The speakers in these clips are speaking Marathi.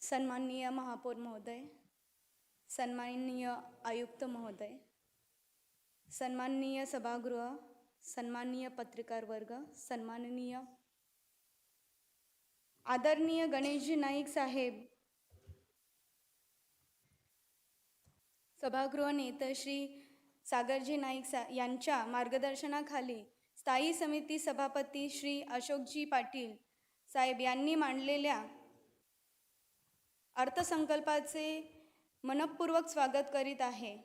सन्माननीय महापौर महोदय, सन्माननीय आयुक्त महोदय, सन्माननीय सभागृह, सन्माननीय पत्रकार वर्ग, सन्माननीय आदरणीय गणेशजी नाईक साहेब, सभागृह नेते श्री सागरजी नाईक यांच्या मार्गदर्शनाखाली स्थायी समिती सभापती श्री अशोकजी पाटील साहेब यांनी मांडलेल्या अर्थसंकल्पाचे मनपूर्वक स्वागत करीत आहे।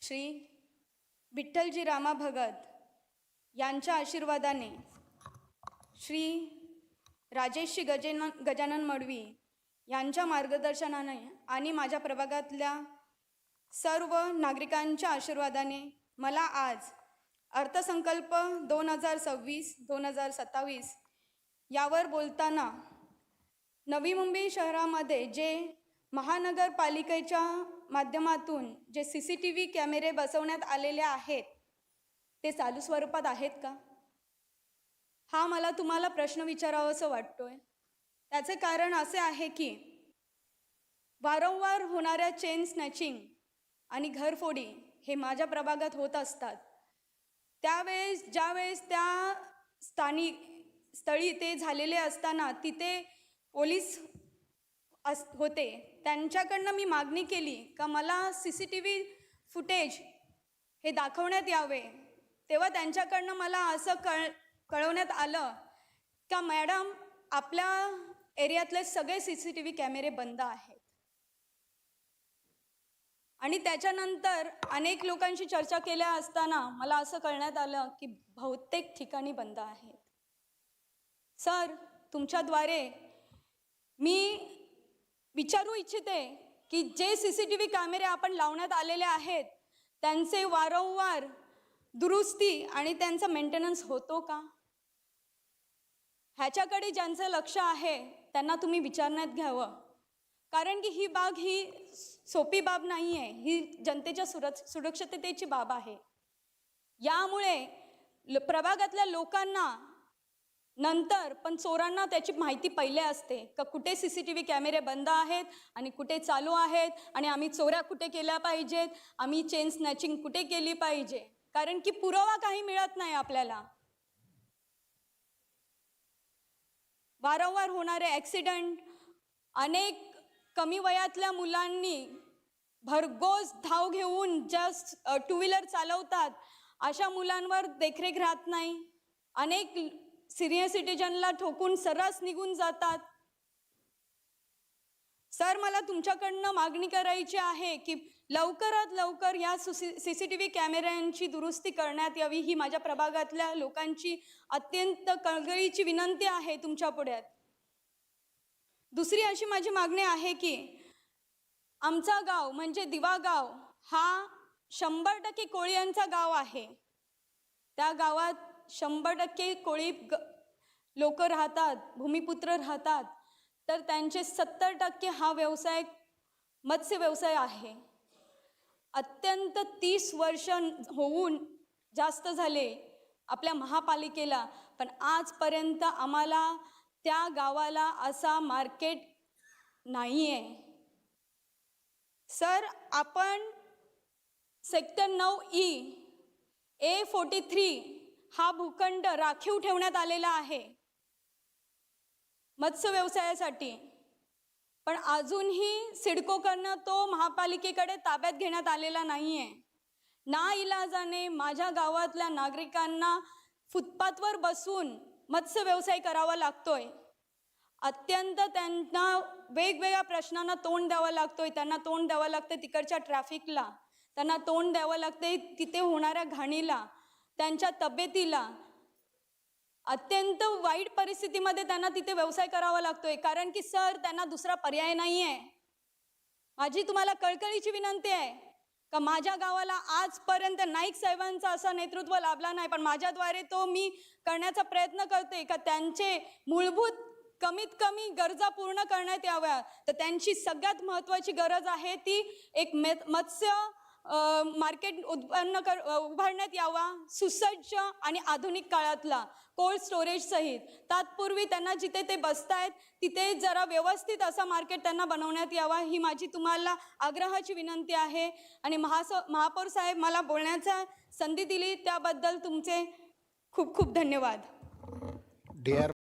श्री विठ्ठलजी रामा भगत यांच्या आशीर्वादाने, श्री राजेशजी गजानन मडवी यांच्या मार्गदर्शनाने आणि माझ्या प्रभागातल्या सर्व नागरिकांच्या आशीर्वादाने मला आज अर्थसंकल्प 2026-2027 यावर बोलताना नवी मुंबई शहरामध्ये जे महानगरपालिकेच्या माध्यमातून जे CCTV कॅमेरे बसवण्यात आलेले आहेत ते चालू स्वरूपात आहेत का, हा मला तुम्हाला प्रश्न विचारावासा वाटतोय। त्याचे कारण असे आहे की वारंवार होणाऱ्या चेन स्नॅचिंग आणि घरफोडी हे माझ्या प्रभागात होत असतात। त्यावेळेस ज्यावेळेस त्या स्थळी ते झालेले असताना तिथे पोलीस होते, त्यांच्याकडनं मी मागणी केली का मला CCTV फुटेज हे दाखवण्यात यावे। तेव्हा त्यांच्याकडनं मला असं कळवण्यात आलं का मॅडम आपल्या एरियातले सगळे CCTV कॅमेरे बंद आहेत। आणि त्याच्यानंतर अनेक लोकांशी चर्चा केल्या असताना मला असं कळण्यात आलं की बहुतेक ठिकाणी बंद आहेत। सर, तुमच्याद्वारे मी विचारू इच्छिते की जे CCTV कॅमेरे आपण लावण्यात आलेले आहेत त्यांचे वारंवार दुरुस्ती आणि त्यांचा मेंटेनन्स होतो का, ह्याच्याकडे ज्यांचं लक्ष आहे त्यांना तुम्ही विचारण्यात घ्यावं। कारण की ही बाब ही सोपी बाब नाही आहे, ही जनतेच्या सुरक्षिततेची बाब आहे। यामुळे प्रभागातल्या लोकांना नंतर पण चोरांना त्याची माहिती पहिले असते का कुठे CCTV कॅमेरे बंद आहेत आणि कुठे चालू आहेत आणि आम्ही चोऱ्या कुठे केल्या पाहिजेत, आम्ही चेन स्नॅचिंग कुठे केली पाहिजे, कारण की पुरावा काही मिळत नाही आपल्याला। वारंवार होणारे ॲक्सिडेंट, अनेक कमी वयातल्या मुलांनी भरघोस धाव घेऊन जस्ट 2 व्हीलर चालवतात, अशा मुलांवर देखरेख राहत नाही। अनेक सिनियर सिटीजनला ठोकून सर्रास निघून जातात। सर, मला तुमच्याकडनं मागणी करायची आहे की लवकरात लवकर या CCTV कॅमेऱ्यांची दुरुस्ती करण्यात यावी, ही माझ्या प्रभागातल्या लोकांची अत्यंत कळकळीची विनंती आहे तुमच्या पुढे। दुसरी अशी माझी मागणी आहे की आमचा गाव म्हणजे दिवा गाव हा 100% कोळीयांचा गाव आहे। त्या गावात 100% कोळी लोक राहतात, भूमिपुत्र राहतात, तर त्यांचे 70% हा व्यवसाय मत्स्य व्यवसाय आहे। अत्यंत 30 वर्ष होऊन जास्त झाले आपल्या महापालिकेला, पण आजपर्यंत आम्हाला त्या गावाला असा मार्केट नाही आहे। सर, आपण सेक्टर 9E A43 हा भूखंड राखीव ठेवण्यात आलेला आहे मत्स्य व्यवसायासाठी, पण अजूनही सिडकोकडनं तो महापालिकेकडे ताब्यात घेण्यात आलेला नाही आहे। नाइलाजाने माझ्या गावातल्या नागरिकांना फुटपाथवर बसून मत्स्य व्यवसाय करावा लागतोय। अत्यंत त्यांना वेगवेगळ्या प्रश्नांना तोंड द्यावं लागतोय। त्यांना तोंड द्यावं लागतं तिकडच्या ट्रॅफिकला, त्यांना तोंड द्यावं लागते तिथे होणाऱ्या घाणीला, त्यांच्या तब्येतीला। अत्यंत वाईट परिस्थितीमध्ये त्यांना तिथे व्यवसाय करावा लागतोय, कारण की सर त्यांना दुसरा पर्याय नाही आहे। माझी तुम्हाला कळकळीची विनंती आहे का माझ्या गावाला आजपर्यंत नाईक साहेबांचा असा नेतृत्व लाभला नाही, पण माझ्याद्वारे तो मी करण्याचा प्रयत्न करते का त्यांचे मूलभूत कमीत कमी गरजा पूर्ण करण्यात याव्या। तर त्यांची सगळ्यात महत्त्वाची गरज आहे ती एक मत्स्य मार्केट उभारण्यात यावा, सुसज्ज आणि आधुनिक काळातला कोल्ड स्टोरेज सहित. तत्पूर्वी त्यांना जिथे ते बसतायत तिथे जरा व्यवस्थित असा मार्केट त्यांना बनवण्यात यावा, ही माझी तुम्हाला आग्रहाची विनंती आहे. आणि महापौर साहेब, मला बोलण्याचा संधी दिली त्याबद्दल तुमचे खूप खूप धन्यवाद.